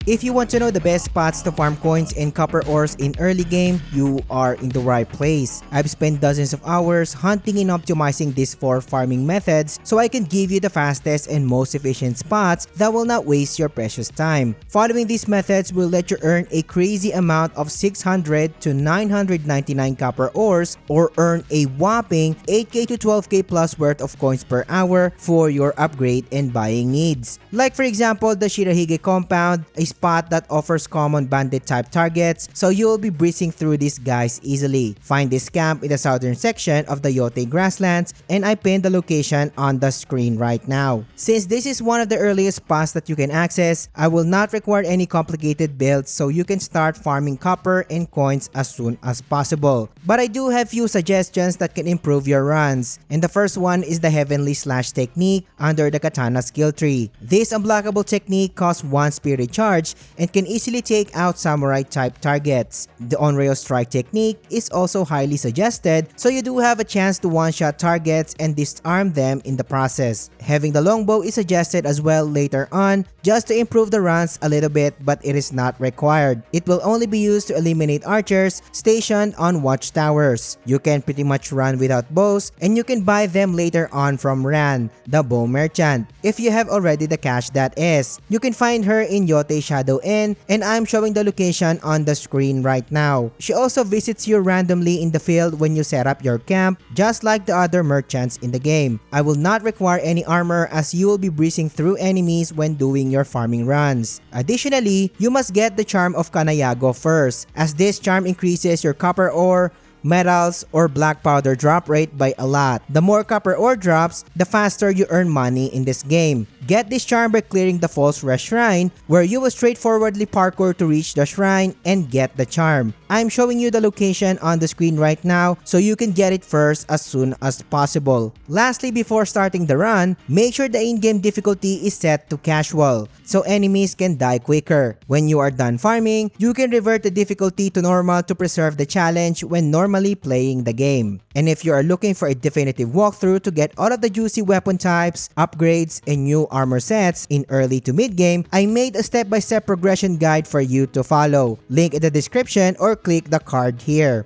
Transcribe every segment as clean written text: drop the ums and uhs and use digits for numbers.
If you want to know the best spots to farm coins and copper ores in early game, you are in the right place. I've spent dozens of hours hunting and optimizing these 4 farming methods so I can give you the fastest and most efficient spots that will not waste your precious time. Following these methods will let you earn a crazy amount of 600 to 999 copper ores or earn a whopping 8k to 12k plus worth of coins per hour for your upgrade and buying needs. Like for example, the Shirahige compound, a spot that offers common bandit type targets, so you will be breezing through these guys easily. Find this camp in the southern section of the Yotei grasslands, and I pinned the location on the screen right now. Since this is one of the earliest spots that you can access, I will not require any complicated builds, so you can start farming copper and coins as soon as possible. But I do have few suggestions that can improve your runs, and the first one is the Heavenly Slash technique under the Katana skill tree. This unblockable technique costs 1 spirit charge and can easily take out samurai type targets. The Onryo strike technique is also highly suggested, so you do have a chance to one-shot targets and disarm them in the process. Having the longbow is suggested as well later on just to improve the runs a little bit, but it is not required. It will only be used to eliminate archers stationed on watchtowers. You can pretty much run without bows, and you can buy them later on from Ran, the bow merchant, if you have already the cash that is. You can find her in Yotei Shadow Inn, and I'm showing the location on the screen right now. She also visits you randomly in the field when you set up your camp, just like the other merchants in the game. I will not require any armor as you will be breezing through enemies when doing your farming runs. Additionally, you must get the charm of Kanayago first, as this charm increases your copper ore, metals, or black powder drop rate by a lot. The more copper ore drops, the faster you earn money in this game. Get this charm by clearing the False Rest Shrine, where you will straightforwardly parkour to reach the shrine and get the charm. I'm showing you the location on the screen right now so you can get it first as soon as possible. Lastly, before starting the run, make sure the in-game difficulty is set to casual so enemies can die quicker. When you are done farming, you can revert the difficulty to normal to preserve the challenge when normally playing the game. And if you are looking for a definitive walkthrough to get all of the juicy weapon types, upgrades, and new armor sets in early to mid-game, I made a step-by-step progression guide for you to follow. Link in the description or click the card here.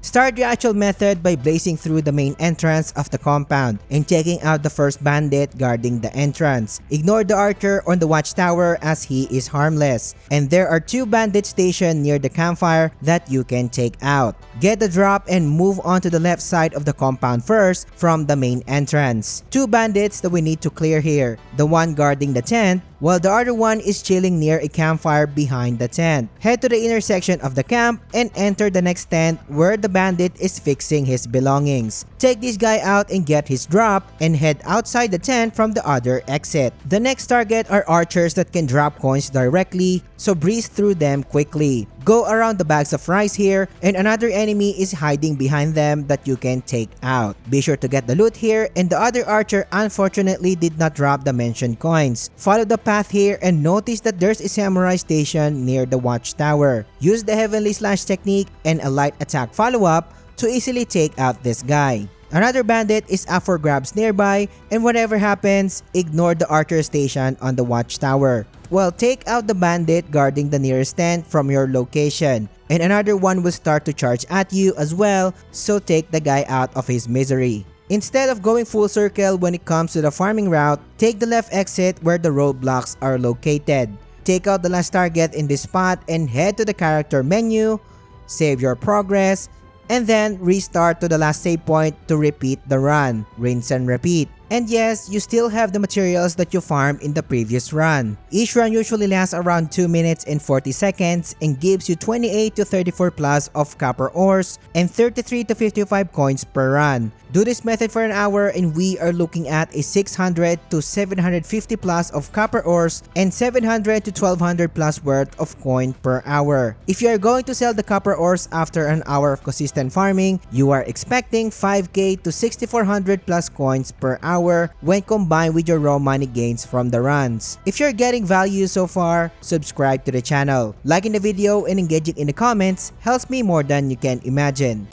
Start your actual method by blazing through the main entrance of the compound and taking out the first bandit guarding the entrance. Ignore the archer on the watchtower as he is harmless, and there are 2 bandits stationed near the campfire that you can take out. Get the drop and move on to the left side of the compound first from the main entrance. 2 bandits that we need to clear here, the one guarding the tent, while the other one is chilling near a campfire behind the tent. Head to the intersection of the camp and enter the next tent where the bandit is fixing his belongings. Take this guy out and get his drop, and head outside the tent from the other exit. The next target are archers that can drop coins directly, so breeze through them quickly. Go around the bags of rice here, and another enemy is hiding behind them that you can take out. Be sure to get the loot here, and the other archer unfortunately did not drop the mentioned coins. Follow the path here and notice that there's a samurai station near the watchtower. Use the Heavenly Slash technique and a light attack follow-up to easily take out this guy. Another bandit is up for grabs nearby, and whatever happens, ignore the archer station on the watchtower. Well, take out the bandit guarding the nearest tent from your location, and another one will start to charge at you as well, so take the guy out of his misery. Instead of going full circle when it comes to the farming route, take the left exit where the roadblocks are located. Take out the last target in this spot and head to the character menu, save your progress, and then restart to the last save point to repeat the run. Rinse and repeat. And yes, you still have the materials that you farmed in the previous run. Each run usually lasts around 2 minutes and 40 seconds and gives you 28 to 34 plus of copper ores and 33 to 55 coins per run. Do this method for an hour and we are looking at a 600 to 750 plus of copper ores and 700 to 1200 plus worth of coin per hour. If you are going to sell the copper ores after an hour of consistent farming, you are expecting 5k to 6400 plus coins per hour when combined with your raw money gains from the runs. If you're getting value so far, subscribe to the channel. Liking the video and engaging in the comments helps me more than you can imagine.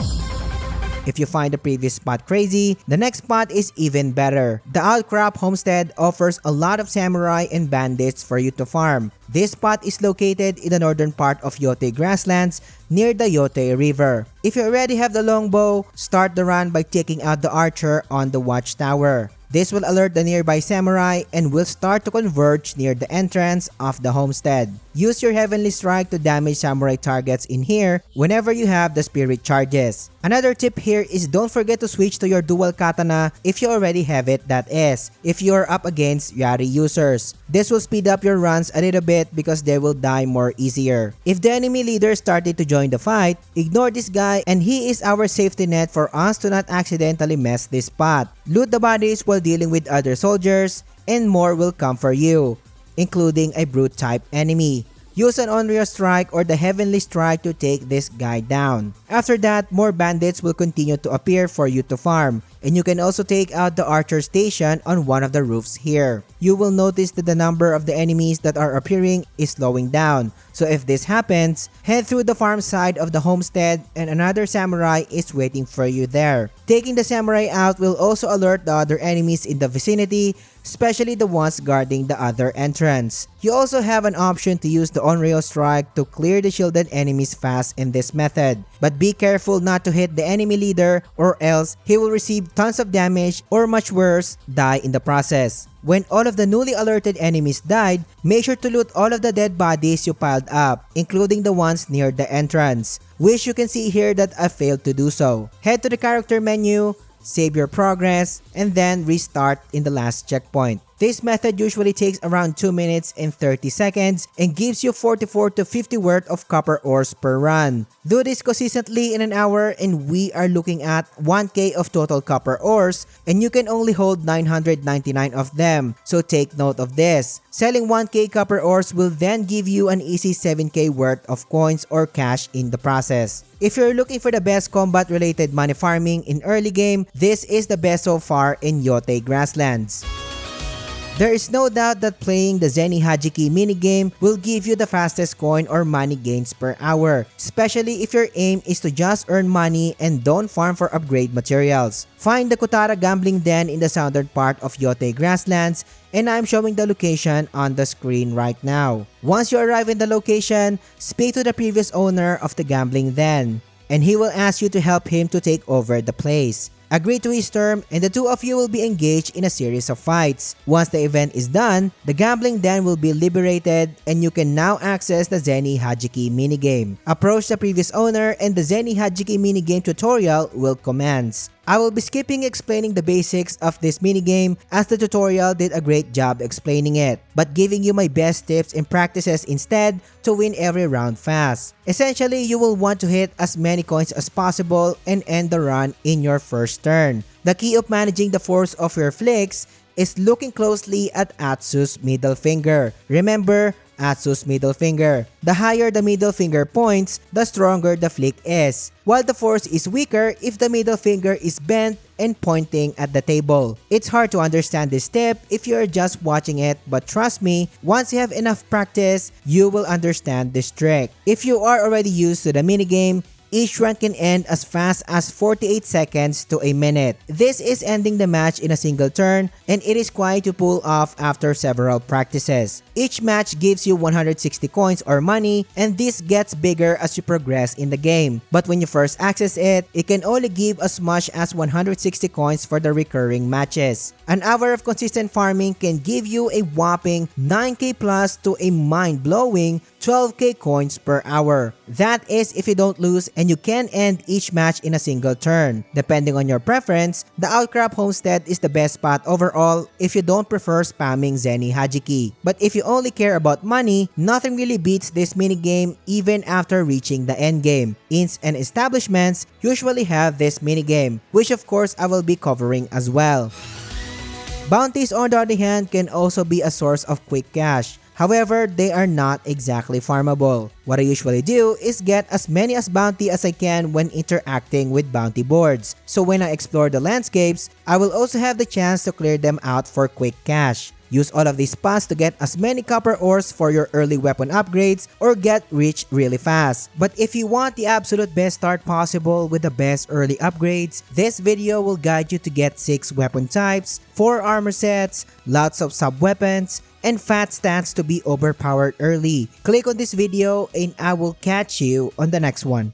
If you find the previous spot crazy, the next spot is even better. The Outcrop Homestead offers a lot of samurai and bandits for you to farm. This spot is located in the northern part of Yotei grasslands near the Yotei River. If you already have the longbow, start the run by taking out the archer on the watchtower. This will alert the nearby samurai and will start to converge near the entrance of the homestead. Use your Heavenly Strike to damage samurai targets in here whenever you have the spirit charges. Another tip here is don't forget to switch to your dual katana if you already have it, that is, if you are up against Yari users. This will speed up your runs a little bit because they will die more easier. If the enemy leader started to join the fight, ignore this guy and he is our safety net for us to not accidentally mess this spot. Loot the bodies while dealing with other soldiers and more will come for you, including a brute type enemy. Use an Onryo Strike or the Heavenly Strike to take this guy down. After that, more bandits will continue to appear for you to farm, and you can also take out the archer station on one of the roofs here. You will notice that the number of the enemies that are appearing is slowing down, so if this happens, head through the farm side of the homestead and another samurai is waiting for you there. Taking the samurai out will also alert the other enemies in the vicinity, especially the ones guarding the other entrance. You also have an option to use the Onryo Strike to clear the shielded enemies fast in this method. But be careful not to hit the enemy leader or else he will receive tons of damage or much worse, die in the process. When all of the newly alerted enemies died, make sure to loot all of the dead bodies you piled up, including the ones near the entrance, which you can see here that I failed to do so. Head to the character menu, save your progress, and then restart in the last checkpoint. This method usually takes around 2 minutes and 30 seconds and gives you 44 to 50 worth of copper ores per run. Do this consistently in an hour and we are looking at 1k of total copper ores and you can only hold 999 of them, so take note of this. Selling 1k copper ores will then give you an easy 7k worth of coins or cash in the process. If you're looking for the best combat related money farming in early game, this is the best so far in Yotei Grasslands. There is no doubt that playing the Zenny Hajiki minigame will give you the fastest coin or money gains per hour, especially if your aim is to just earn money and don't farm for upgrade materials. Find the Kotara Gambling Den in the southern part of Yotei Grasslands and I'm showing the location on the screen right now. Once you arrive in the location, speak to the previous owner of the gambling den and he will ask you to help him to take over the place. Agree to his term and the two of you will be engaged in a series of fights. Once the event is done, the gambling den will be liberated and you can now access the Zenny Hajiki minigame. Approach the previous owner and the Zenny Hajiki minigame tutorial will commence. I will be skipping explaining the basics of this minigame as the tutorial did a great job explaining it, but giving you my best tips and practices instead to win every round fast. Essentially, you will want to hit as many coins as possible and end the run in your first turn. The key of managing the force of your flicks is looking closely at Atsu's middle finger. Remember, Atsu's middle finger. The higher the middle finger points, the stronger the flick is, while the force is weaker if the middle finger is bent and pointing at the table. It's hard to understand this step if you're just watching it, but trust me, once you have enough practice, you will understand this trick. If you are already used to the minigame, each run can end as fast as 48 seconds to a minute. This is ending the match in a single turn and it is quite to pull off after several practices. Each match gives you 160 coins or money and this gets bigger as you progress in the game. But when you first access it, it can only give as much as 160 coins for the recurring matches. An hour of consistent farming can give you a whopping 9k plus to a mind-blowing 12k coins per hour. That is if you don't lose and you can end each match in a single turn. Depending on your preference, the Outcrop Homestead is the best spot overall if you don't prefer spamming Zenny Hajiki. But if you only care about money, nothing really beats this minigame even after reaching the endgame. Inns and establishments usually have this minigame, which of course I will be covering as well. Bounties on the other hand can also be a source of quick cash. However, they are not exactly farmable. What I usually do is get as many as bounty as I can when interacting with bounty boards. So when I explore the landscapes, I will also have the chance to clear them out for quick cash. Use all of these spots to get as many copper ores for your early weapon upgrades or get rich really fast. But if you want the absolute best start possible with the best early upgrades, this video will guide you to get 6 weapon types, 4 armor sets, lots of sub-weapons, and fat stats to be overpowered early. Click on this video and I will catch you on the next one.